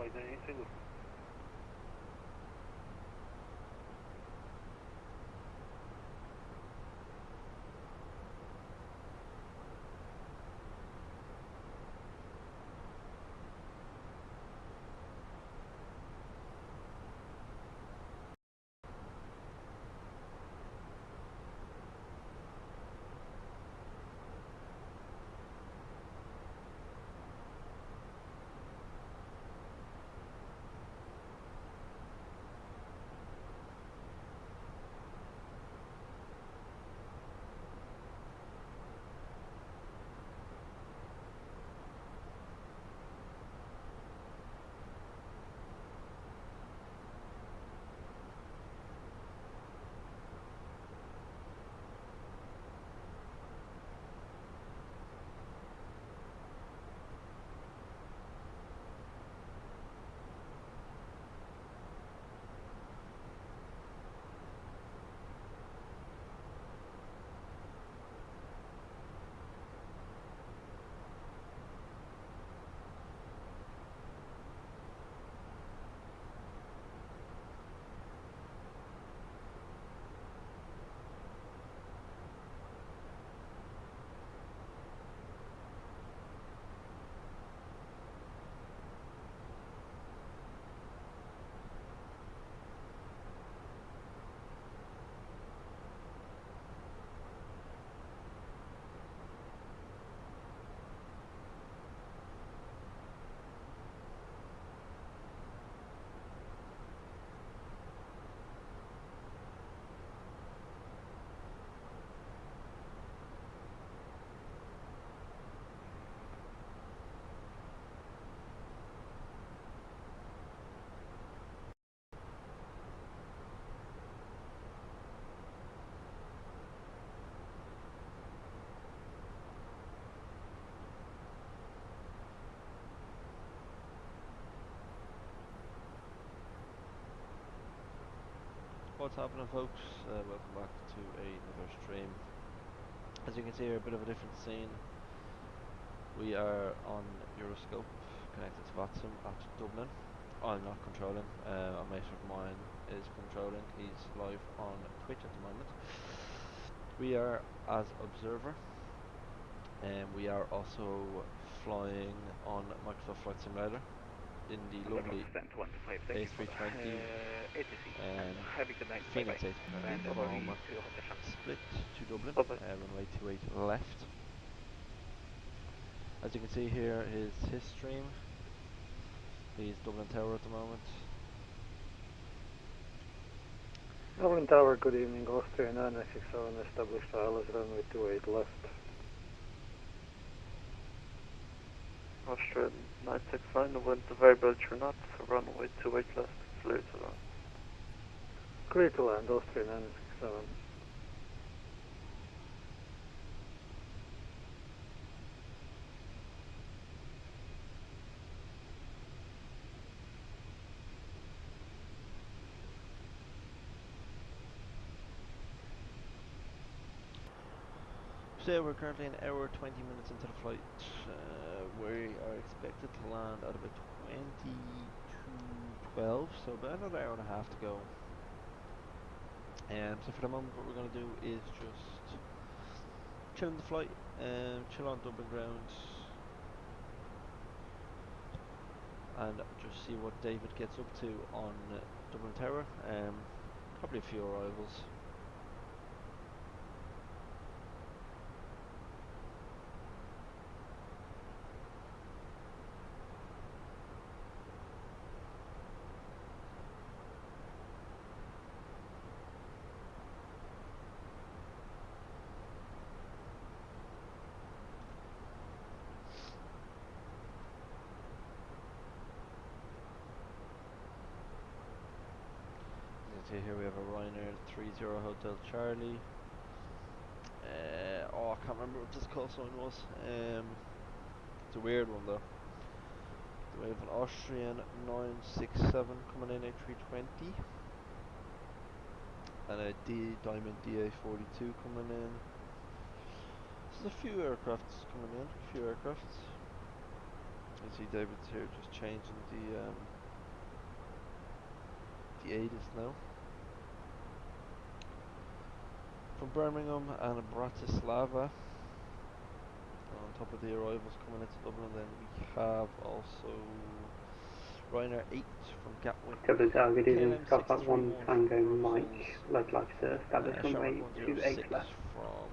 Eidw. What's happening, folks? Welcome back to another stream. As you can see here, a bit of a different scene. We are on Euroscope connected to Vatsum at Dublin. I'm not controlling, a mate of mine is controlling. He's live on Twitch at the moment. We are as observer, and we are also flying on Microsoft Flight Simulator in the lovely A320 Phoenix A320 Oklahoma split to Dublin, runway 28 left. As you can see here is his stream. He's Dublin Tower at the moment. Dublin Tower, good evening, Austria 967 established ILS runway 28 left. Austria 969, wind variable true not, runway 28 left, clear to land. Clear to land, Austria 967. So we're currently an hour 20 minutes into the flight. We are expected to land at about 22:12, so about another hour and a half to go. So for the moment what we're going to do is just chill in the flight, chill on Dublin ground, and just see what David gets up to on Dublin Tower. Probably a few arrivals. Here we have a Ryanair 30 Hotel Charlie. Oh, I can't remember what this call sign was. It's a weird one though. Then we have an Austrian 967 coming in A320. And a Diamond DA42 coming in. There's a few aircrafts coming in, You see David's here just changing the Eidw now. From Birmingham and Bratislava. On top of the arrivals coming into Dublin, then we have also Ryanair 8 from Gatwick, Good evening, KLM Golf Flight 1 631 from Tango Brussels, Mike, localised to establish Shamrock runway 28 106 left. from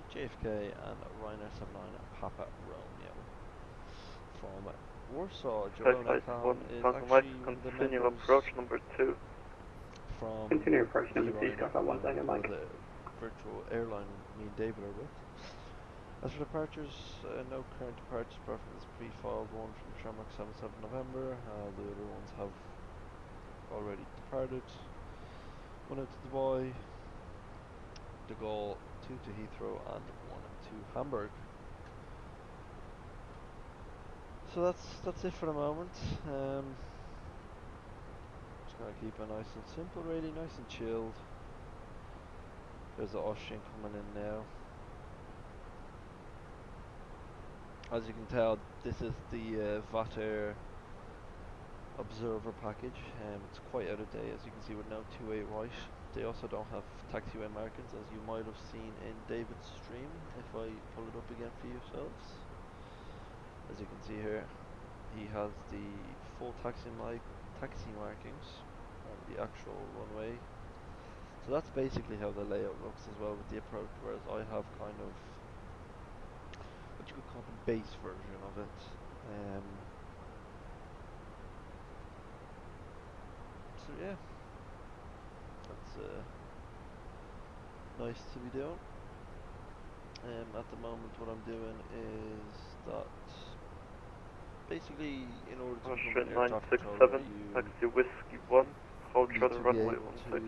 JFK, and Ryanair 79 Papa Romeo from Warsaw. Jerome Flight 1 is Tango Mike, actually one of the continue members approach number 2. from Continue approach the number 2, Ryanair Golf Flight 1 crew, Tango or Mike. the virtual airline me and David are with. As for departures, no current departures apart from this pre-filed one from Shamrock 7 November. The other ones have already departed. One out to Dubai, De Gaulle, 2 to Heathrow, and 1 to Hamburg. So that's it for the moment. Just gonna keep it nice and simple, really nice and chilled. There's the Austrian coming in now. As you can tell, this is the Vater Observer package. It's quite out of date, as you can see, with no 2-way right. They also don't have taxiway markings, as you might have seen in David's stream, if I pull it up again for yourselves. As you can see here, he has the full taxi markings on the actual runway. So that's basically how the layout looks as well with the approach, whereas I have kind of what you could call the base version of it. So yeah, that's nice to be doing. At the moment what I'm doing is that basically in order to become Austrian an air traffic controller 967, you taxi Whiskey 1, hold need shuttle to be runway able 16.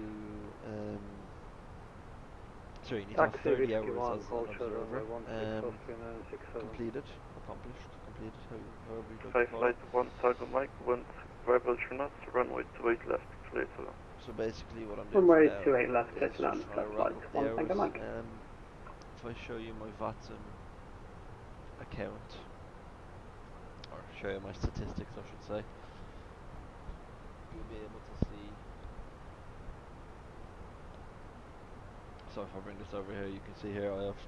sorry, you need to have Taxi 30 Whiskey hours 1, as hold an shuttle observer, runway 16, Austrian 967. completed, however you like Sky to call Flight it. 1 Tango Mike, wind variable true north, runway 28 left, clear to land. So basically what I'm doing Runway for now 28 left, is clear to land, just trying to Golf rack Flight up the 1 hours. Tango Mike. If I show you my VATSIM account, or show you my statistics I should say, you'll be able to see. So if I bring this over here, you can see here I have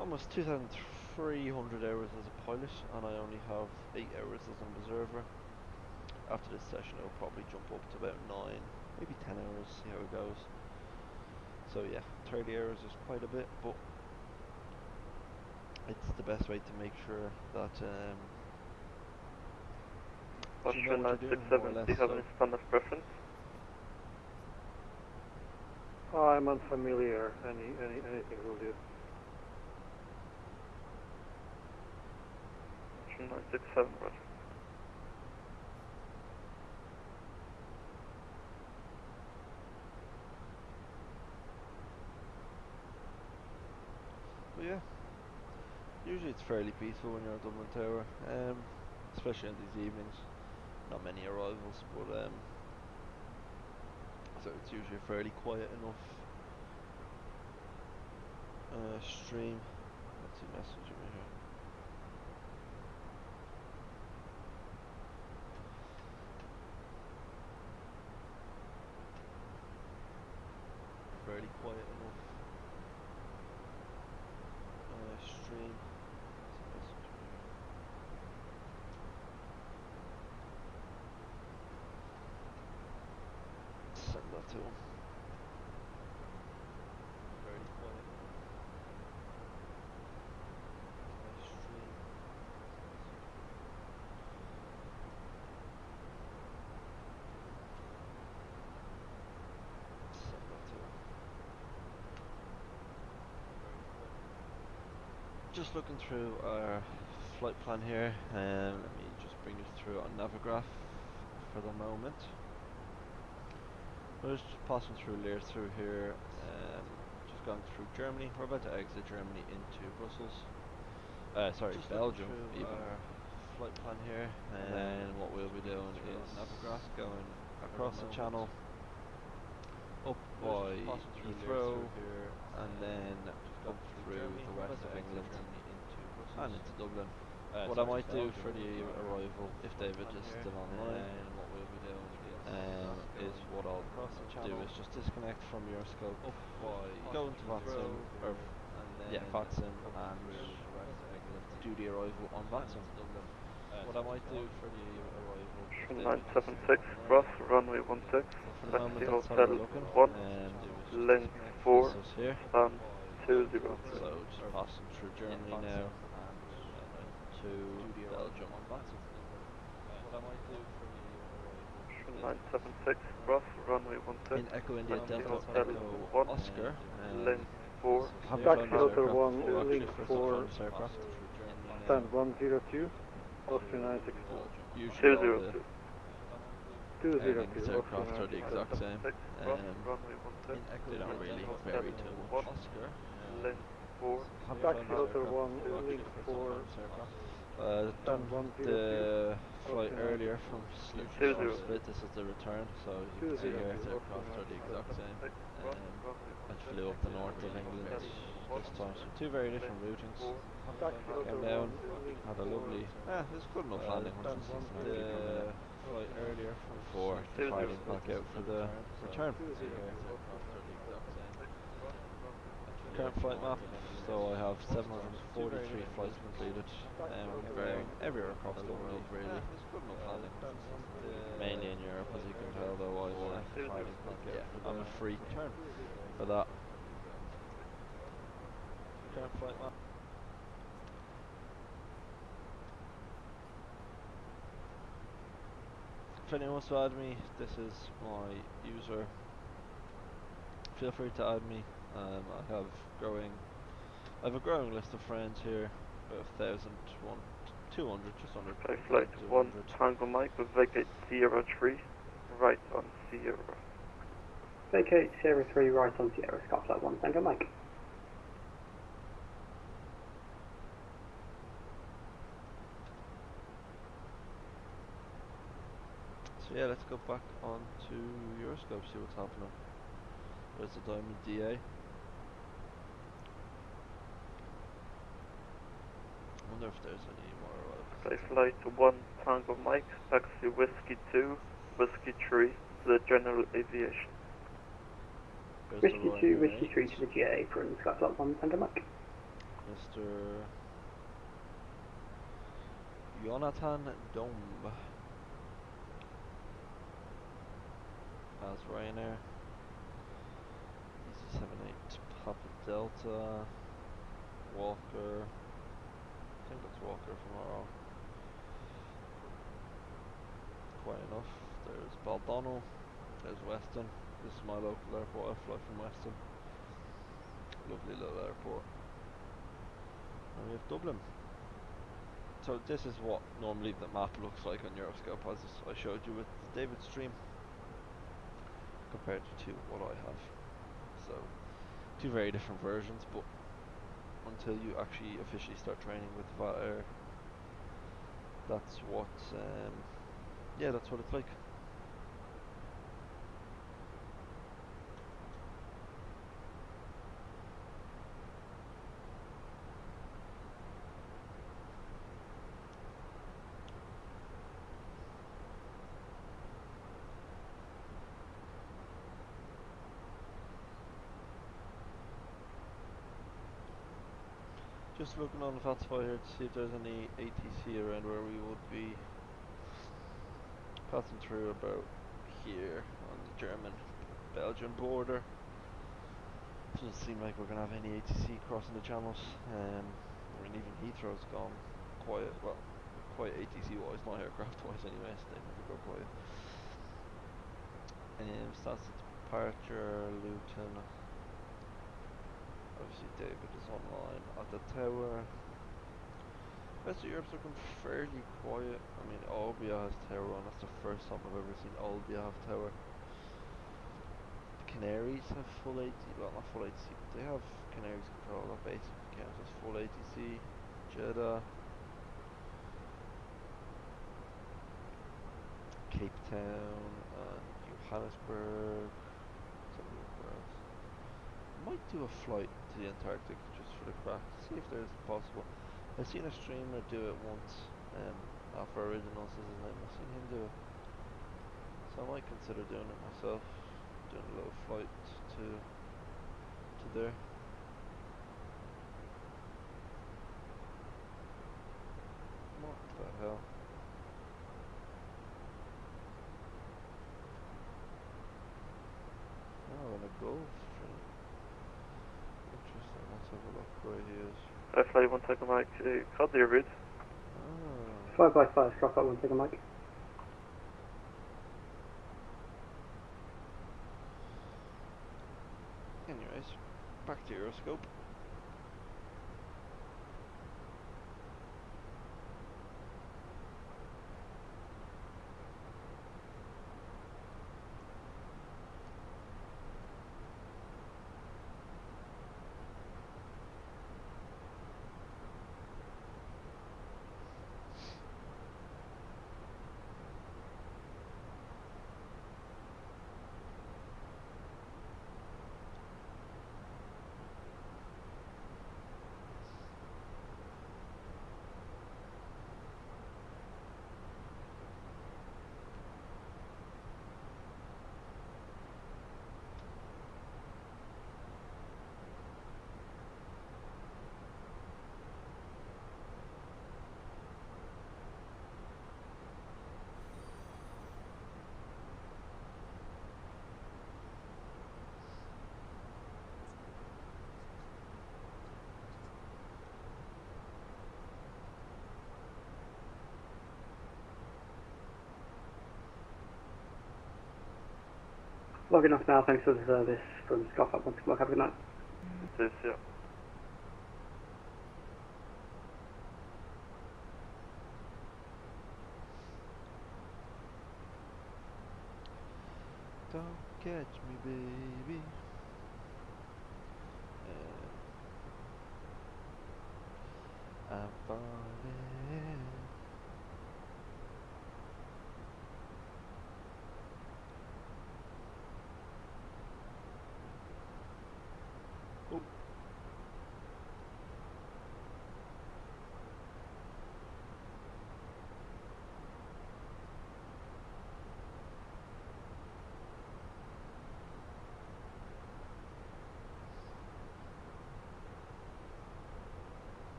almost 2,300 hours as a pilot, and I only have 8 hours as an observer. After this session it'll probably jump up to about 9, maybe 10 hours, see how it goes. So yeah, 30 hours is quite a bit, but it's the best way to make sure that you know Austrian what you're doing, more or 967, less. do you have So any standard preference? I'm unfamiliar, anything will do. Austrian 967, Roger. but yeah, usually it's fairly peaceful when you're at Dublin Tower, especially on these evenings. Not many arrivals, but so it's usually a fairly quiet enough stream. What's he messaging me here? Fairly quiet enough stream. What's he messaging me here? Send that to him. Fairly quiet enough stream. Send that to him. Just looking through our flight plan here, and let me just bring it through on Navigraph for the moment. I was just passing through Lear through here, just going through Germany. We're about to exit Germany into Brussels. Sorry, just Belgium even. Our flight plan here, and then what we'll be doing is just going across the channel, up by Heathrow, and then up through the west of England and into Dublin. what I might do for the arrival, if David is still online, is what I'll do is just disconnect from your scope, go into VATSIM, or yeah, VATSIM, and do the arrival on VATSIM. What I might do for the arrival, if David is still 976 cross online, runway 16, for the taxi moment that's how hotel we're looking. 1, Just link disconnect. 4, This is here. stand 202. So just passing through Germany now to Belgium. 976 cross runway 16, In Echo India taxi Delta hotel Echo 1, Oscar. link 4, Haven't Taxi flown this Hotel aircraft 1, before actually, link first time 4, flying this aircraft. stand 102, Austria 962. Usually all the 202, airlines Austria aircraft are the 962. exact same. 976 cross runway 16, They don't really taxi vary hotel too 1, much. link 4, Haven't Taxi flown this Hotel aircraft 1, before actually, link first time 4, flying this aircraft. stand Done 102, the flight Austria earlier 962. from Two from zero. Split. This is the return, so as you can see here, the aircraft are the exact same. I flew up the north of England this time, so two very different routings. Taxi Hotel Came 1, down, link had a 4, lovely, it's good enough landing, 169 feet per minute, flight earlier before Two zero. departing back out for the return. 202, Current flight map, so I have 743 flights completed, varying everywhere across the world really. Mainly in Europe, as you can tell, though I'm a freak for that. Current flight map. If anyone wants to add me, this is my user. Feel free to add me. I have a growing list of friends here, about 200, just under Okay, flight 1 200. Tango Mike with vacate Sierra 3, right on Sierra. Vacate Sierra 3 right on Sierra, Scott Flight 1, Tango Mike. So yeah, let's go back onto Euroscope, see what's happening. There's the Diamond DA. I wonder if there's any more arrivals. Okay, flight 1 Tango Mike, taxi Whiskey 2, Whiskey 3 to the General Aviation. There's Whiskey the 2, Ryanair Whiskey 3 8. to the GA from Scott Flight 1, Tango Mike. Mr. Jonathan Domb as Ryanair. EC78 Papa Delta. Walker. I think that's Walker if I'm not wrong. Quite enough. There's Baldonnel. There's Weston. This is my local airport. I fly from Weston. Lovely little airport. And we have Dublin. So this is what normally the map looks like on Euroscope, as I showed you with David's stream, compared to what I have. So two very different versions, but until you actually officially start training with VAR, that's what that's what it's like. Just looking on the Fatsify here to see if there's any ATC around where we would be passing through about here on the German-Belgian border. Doesn't seem like we're going to have any ATC crossing the channels. I mean, even Heathrow's gone quiet. Well, quiet ATC wise, not aircraft wise anyways. They never go quiet. Stats of departure, Luton. Obviously David is online at the tower. Rest of Europe's looking fairly quiet. I mean, Albia has tower on. That's the first time I've ever seen Albia have tower. The Canaries have full ATC. Well, not full ATC, but they have Canaries control. That basically counts as full ATC. Jeddah. Cape Town and Johannesburg. Let's have a look where else. Might do a flight to the Antarctic just for the crack, see if there's possible. I've seen a streamer do it once, off our originals is his name. I've seen him do it. So I might consider doing it myself. Doing a little flight to there. What the hell? Oh, and a golf stream. Interesting, let's have a look where he is. Flight 1 Tango Mike, call the route. Ah. 5 by 5, drop out 1 Tango Mike. Anyways, back to Euroscope. Logging off now, thanks for the service from Scott at 1 Tango Mike. Have a good night. It is, yeah. Don't catch me, baby. I'm falling. Oh.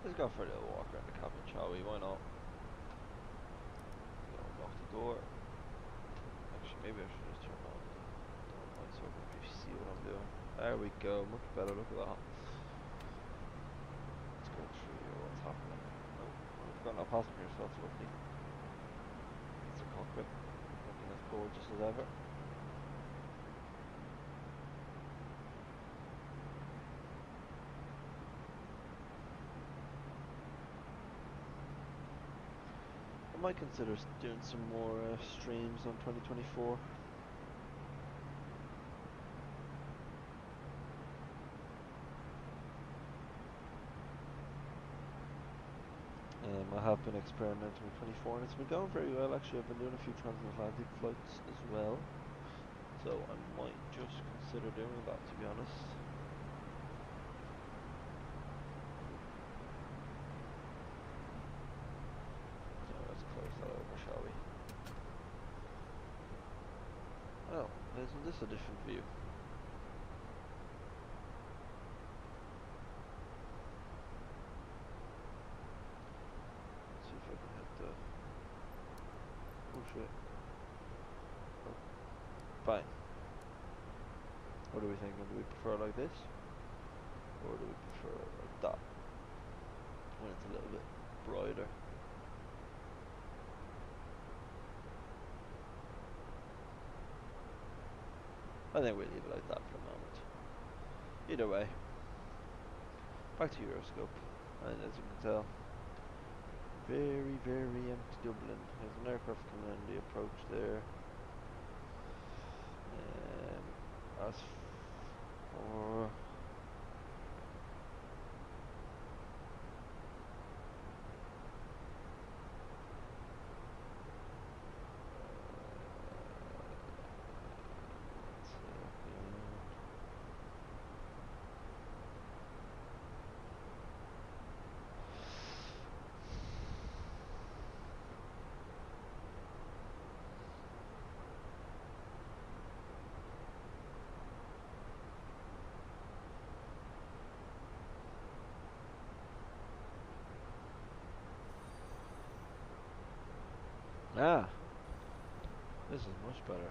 Let's go for a little walk around the cabin, shall we? Why not? Go unlock the door. Actually, maybe I should just turn on the lights so if you see what I'm doing. There we go, much better. Look at that. Let's go through here. What's happening? Oh, we've got no passengers, so that's lovely. It's a cockpit, looking as gorgeous as ever. I might consider doing some more streams on 2024. I have been experimenting with 24 and it's been going very well actually. I've been doing a few transatlantic flights as well. So I might just consider doing that, to be honest. So let's close that over, shall we? Oh, isn't this a different view? Let's see if I can hit the... Oh shit. Oh. Fine. What are we thinking? Do we prefer like this? Or do we prefer like that? When it's a little bit brighter. I think we'll leave it like that for the moment. Either way. Back to Euroscope. And as you can tell, very, very empty Dublin. There's an aircraft coming in the approach there. As for... Ah, this is much better.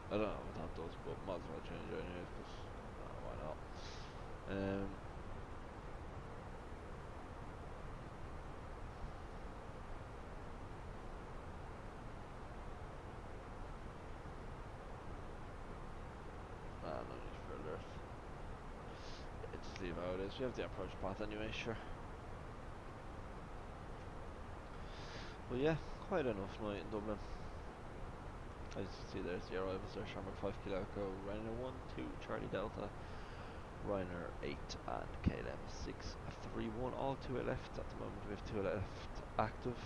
I don't know what that does, but might as well change it anyways, because why not? No need for alert. Yeah, just leave how it is. We have the approach path anyway, sure. But yeah, quite enough night in Dublin. As you can see, there's the arrivals there. Shamrock 5 Kilo Echo, Ryanair 1, 2, Charlie Delta, Ryanair 8 and KLM 631. All 2 left at the moment. We have 2 left active.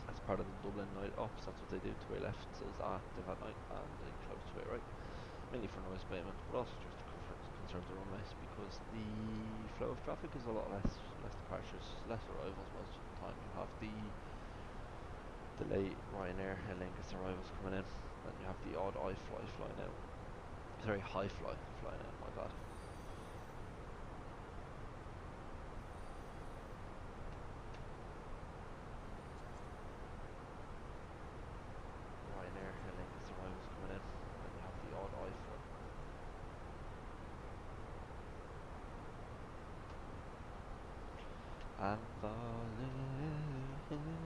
As part of the Dublin night ops, that's what they do. 2 left is active at night and they close 2 right. Mainly for noise abatement, but also just to conserve the runways, because the flow of traffic is a lot less departures, less arrivals most of the time. You have the late Ryanair Aer Lingus arrivals coming in, and you have the odd iFly flying out. Sorry, high fly flying out, my bad. Ryanair Aer Lingus arrivals coming in, and you have the odd iFly. I'm falling, comes away.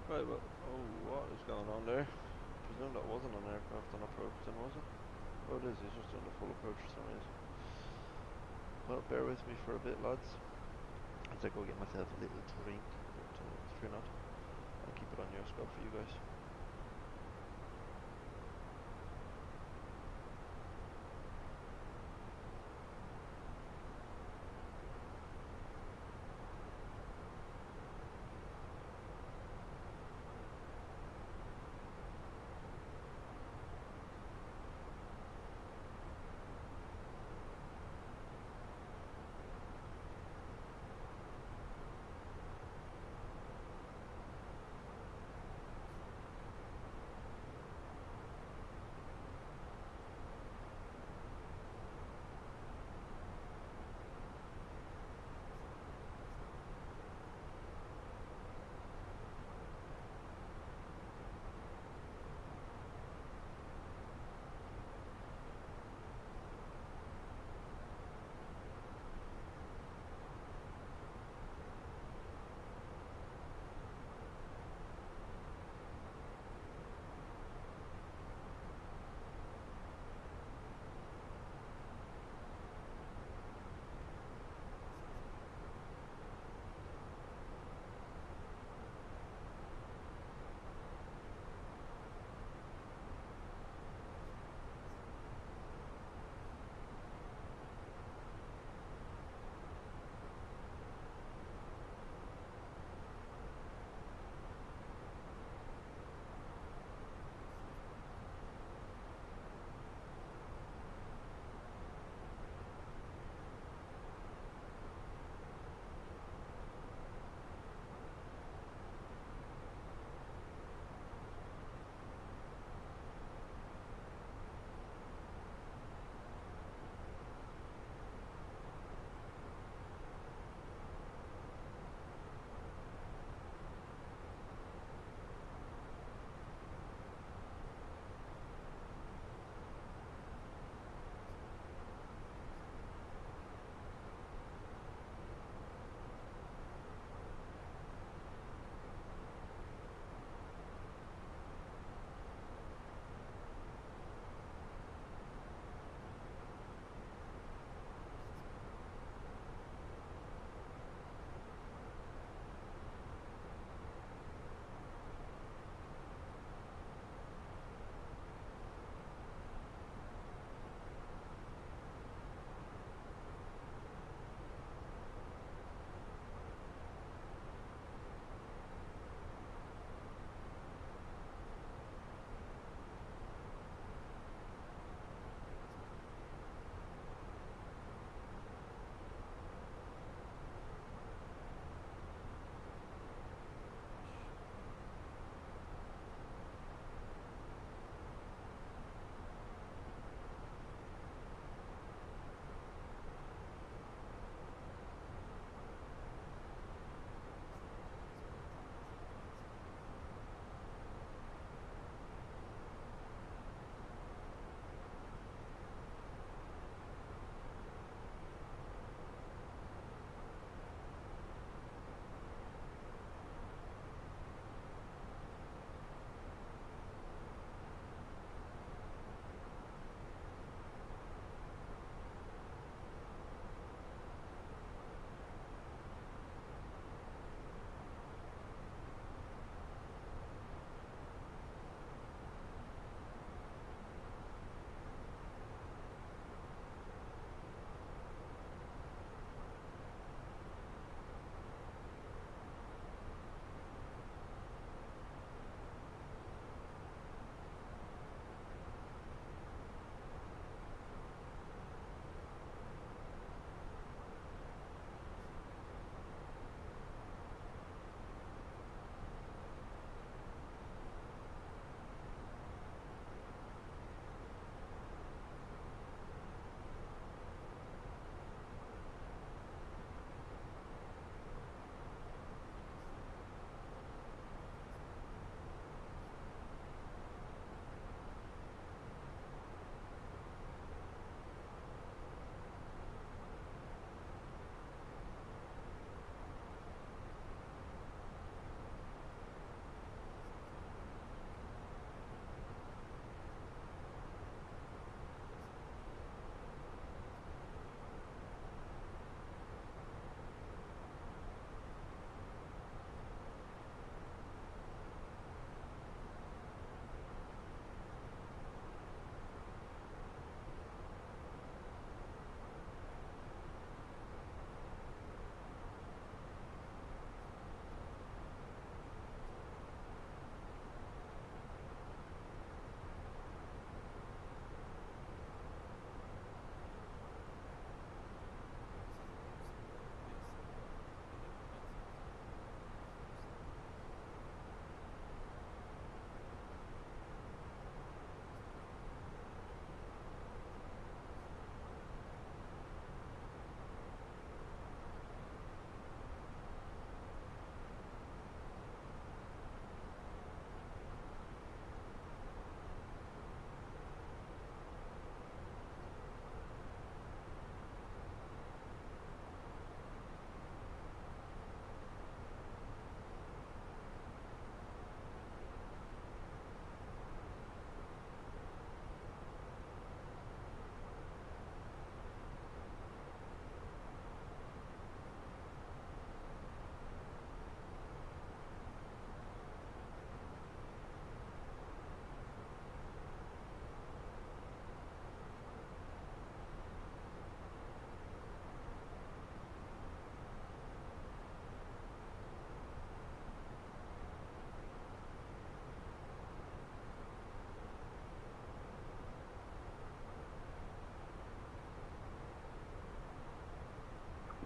Right, well, oh, what is going on there? I presume that wasn't an aircraft on approach then, was it? Oh, it is, he's just doing the full approach for some reason. Well, bear with me for a bit, lads, as I go get myself a little drink, but fear not, I'll keep it on your scope for you guys.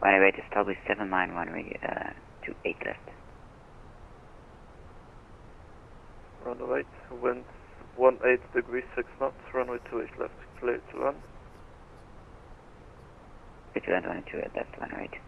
Runway 8 established 7 line, runway 28 left. Runway 8, winds 18 degrees 6 knots, runway 28 left, clear to land. Clear to land, runway 28 left, runway 8.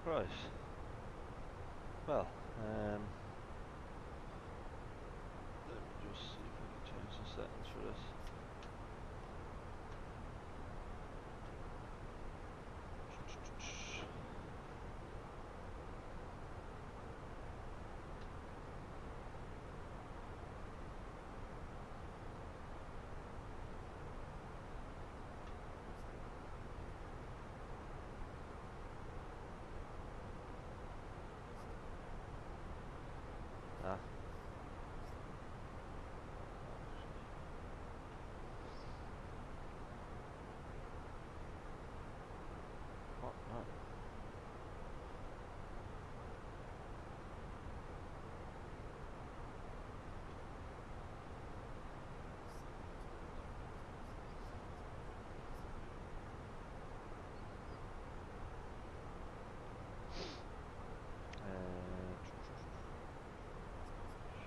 Right. Well, let me just see if I can change the settings for this. Ah. What? No.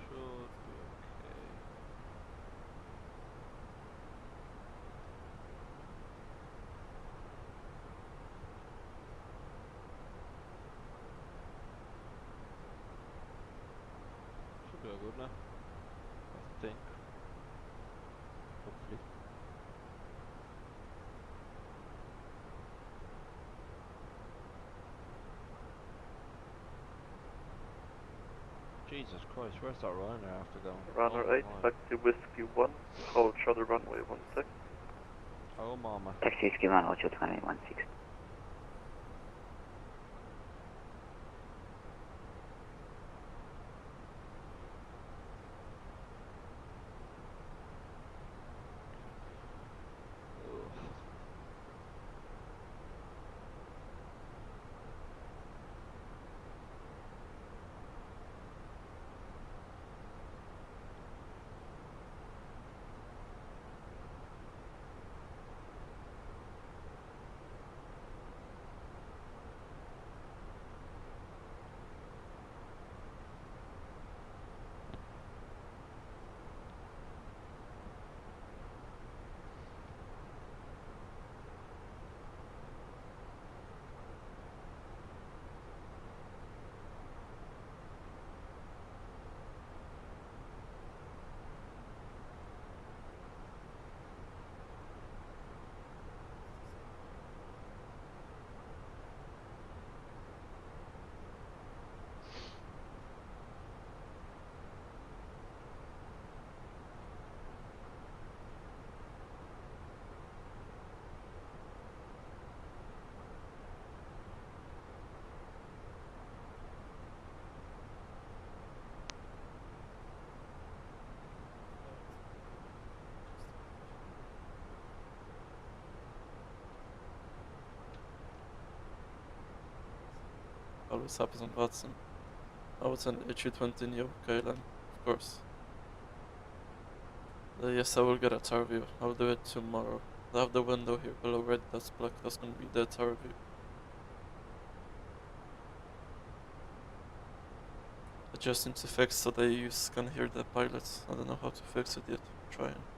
Should be okay. Should be all good now. I think. Hopefully. Jesus Christ, where's that runner after going? Runner 8, Oh my. taxi whiskey 1, hold shuttle runway 16. Oh mama. Taxi whiskey 1, hold short runway 16. Ugh. always happens on Watson. Oh, it's an Eidw Neo Kylan, of course. Yes, I will get a tower view. I'll do it tomorrow. I have the window here below red, that's black, that's gonna be the tower view. I just need to fix so they can hear the pilots. I don't know how to fix it yet. I'm trying.